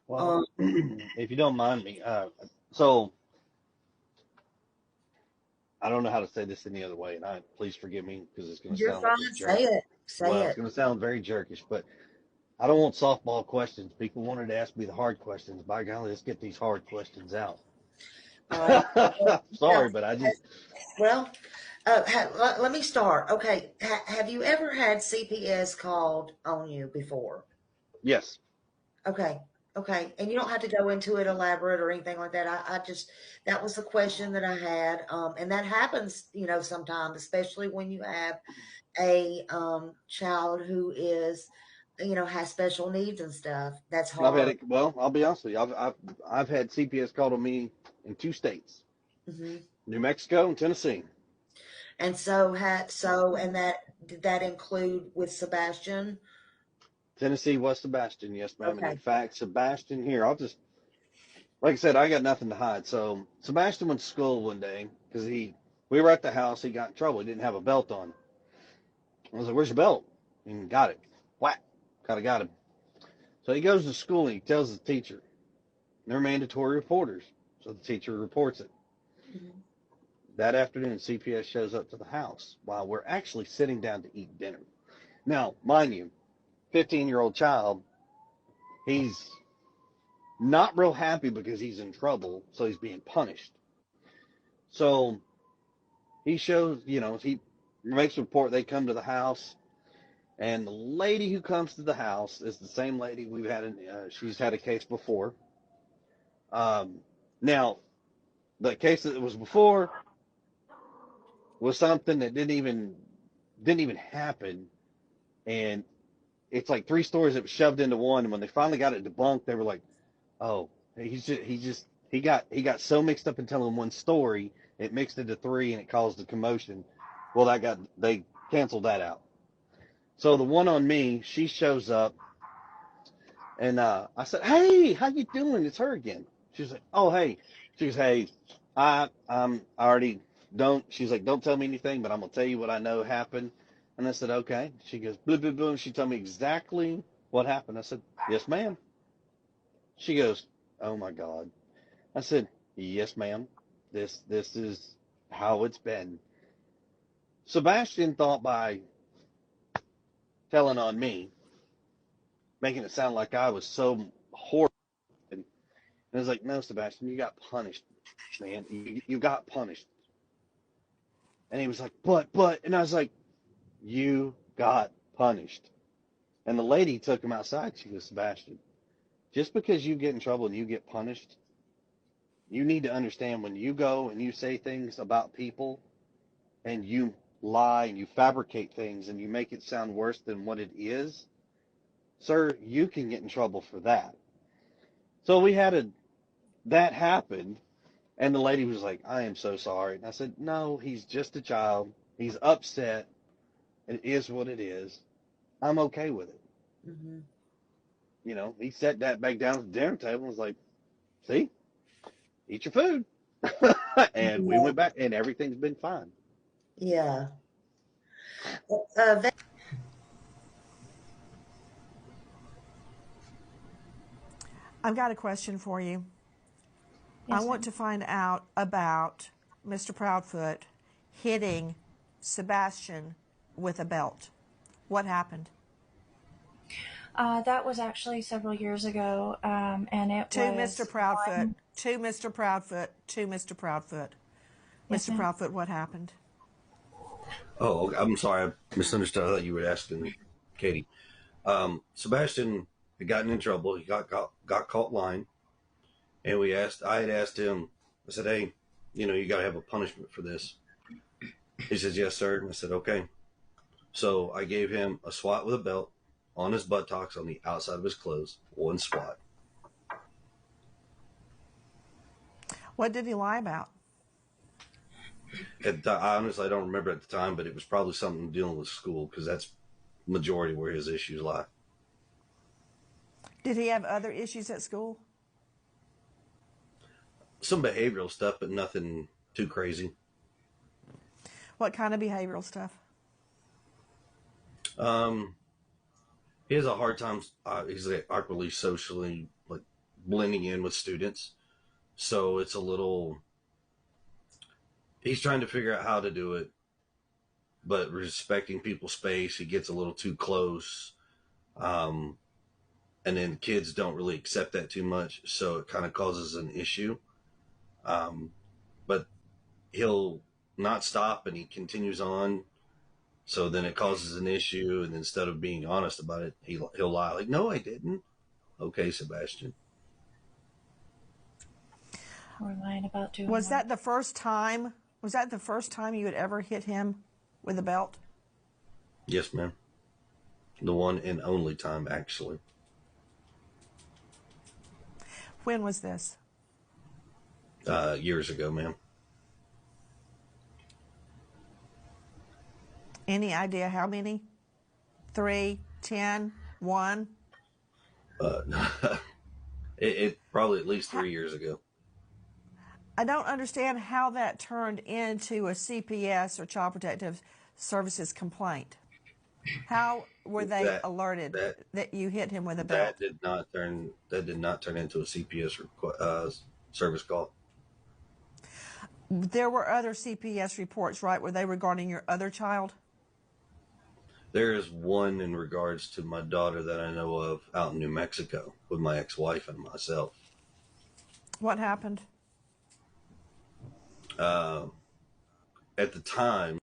Well, Um, if you don't mind me, so I don't know how to say this any other way, and please forgive me because it's going to you're sound like a fine. jerk. Say it. Say Well, it's it. going to sound very jerkish, but I don't want softball questions. People wanted to ask me the hard questions. By golly, let's get these hard questions out. All right. Sorry, but I just Well, let me start. Okay. Have you ever had CPS called on you before? yes. Okay. Okay. And you don't have to go into it elaborate or anything like that. I just, that was the question that I had. And that happens, sometimes, especially when you have a child who is, has special needs and stuff. That's I've had hard. it. Well, I'll be honest with you. I've had CPS called on me in two states, Hmm. New Mexico and Tennessee. And and that, did that include with Sebastian? Tennessee was Sebastian, yes, ma'am. And in Okay. fact, Sebastian here, I'll just like I said, I got nothing to hide. So Sebastian went to school one day because we were at the house. He got in trouble. He didn't have a belt on. I was like, "Where's your belt?" And got it. Whack. Kind of got him. So he goes to school and he tells the teacher. They're mandatory reporters. So the teacher reports it. Mhm. That afternoon, CPS shows up to the house while we're actually sitting down to eat dinner. Now, mind you, 15-year-old child, he's not real happy because he's in trouble, so he's being punished. So he shows, he makes a report. They come to the house, and the lady who comes to the house is the same lady we've had. She's had a case before. Um, now, the case that was before was something that didn't even happen, and it's like three stories that was shoved into one. And when they finally got it debunked, they were like, "Oh, he got so mixed up in telling one story, it mixed into three, and it caused a commotion." Well, they canceled that out. So the one on me, she shows up, and I said, "Hey, how you doing? It's her again." She's like, "Oh, hey." She goes, "Hey, I already don't." She's like, "Don't tell me anything, but I'm gonna tell you what I know happened." And I said, "Okay." She goes, "Blah blah blah." She told me exactly what happened. I said, "Yes, ma'am." She goes, "Oh my God." I said, "Yes, ma'am. This is how it's been." Sebastian thought by telling on me, making it sound like I was so horrible. And I was like, "No, Sebastian, you got punished, man. You got punished." And he was like, but. And I was like, "You got punished." And the lady took him outside. She goes, "Sebastian, just because you get in trouble and you get punished, you need to understand when you go and you say things about people and you lie and you fabricate things and you make it sound worse than what it is, sir, you can get in trouble for that." So that happened, and the lady was like, "I am so sorry." And I said, "No, he's just a child. He's upset. It is what it is. I'm okay with it." Hmm. He sat that back down at the dinner table and was like, "See, eat your food." And we Yeah. went back, and everything's been fine. Yeah. That, I've got a question for you. I Yes, want ma'am. to find out about Mr. Proudfoot hitting Sebastian with a belt. What happened? That was actually several years ago, and it To Mr. was Proudfoot, one. to Mr. Proudfoot, to Mr. Proudfoot. Yes, Mr. ma'am. Proudfoot, what happened? Oh, I'm sorry. I misunderstood. I thought you were asking Katie. Sebastian had gotten in trouble. He got caught lying, and I had asked him. I said, "Hey, you got to have a punishment for this." He says, "Yes, sir." And I said, "Okay." So I gave him a swat with a belt on his buttocks on the outside of his clothes. One swat. What did he lie about? I honestly I don't remember at the time, but it was probably something dealing with school because that's majority where his issues lie. Did he have other issues at school? Some behavioral stuff, but nothing too crazy. What kind of behavioral stuff? Um, he has a hard time. He's like awkwardly socially like blending in with students. So it's a little, he's trying to figure out how to do it, but respecting people's space. He gets a little too close. And then kids don't really accept that too much. So it kind of causes an issue. But he'll not stop and he continues on. So then it causes an issue. And instead of being honest about it, he'll lie like, no, I didn't. Okay, Sebastian. Or lying about doing Was what? that the first time? Was that the first time you had ever hit him with a belt? Yes, ma'am. The one and only time, actually. When was this? Years ago, ma'am. Any idea how many? 3, 10, 1? It probably at least 3 years ago. I don't understand how that turned into a CPS or Child Protective Services complaint. How were they alerted that you hit him with a belt? That did not turn into a CPS service call. There were other CPS reports, right? Were they regarding your other child? There is one in regards to my daughter that I know of out in New Mexico with my ex-wife and myself. What happened? At the time,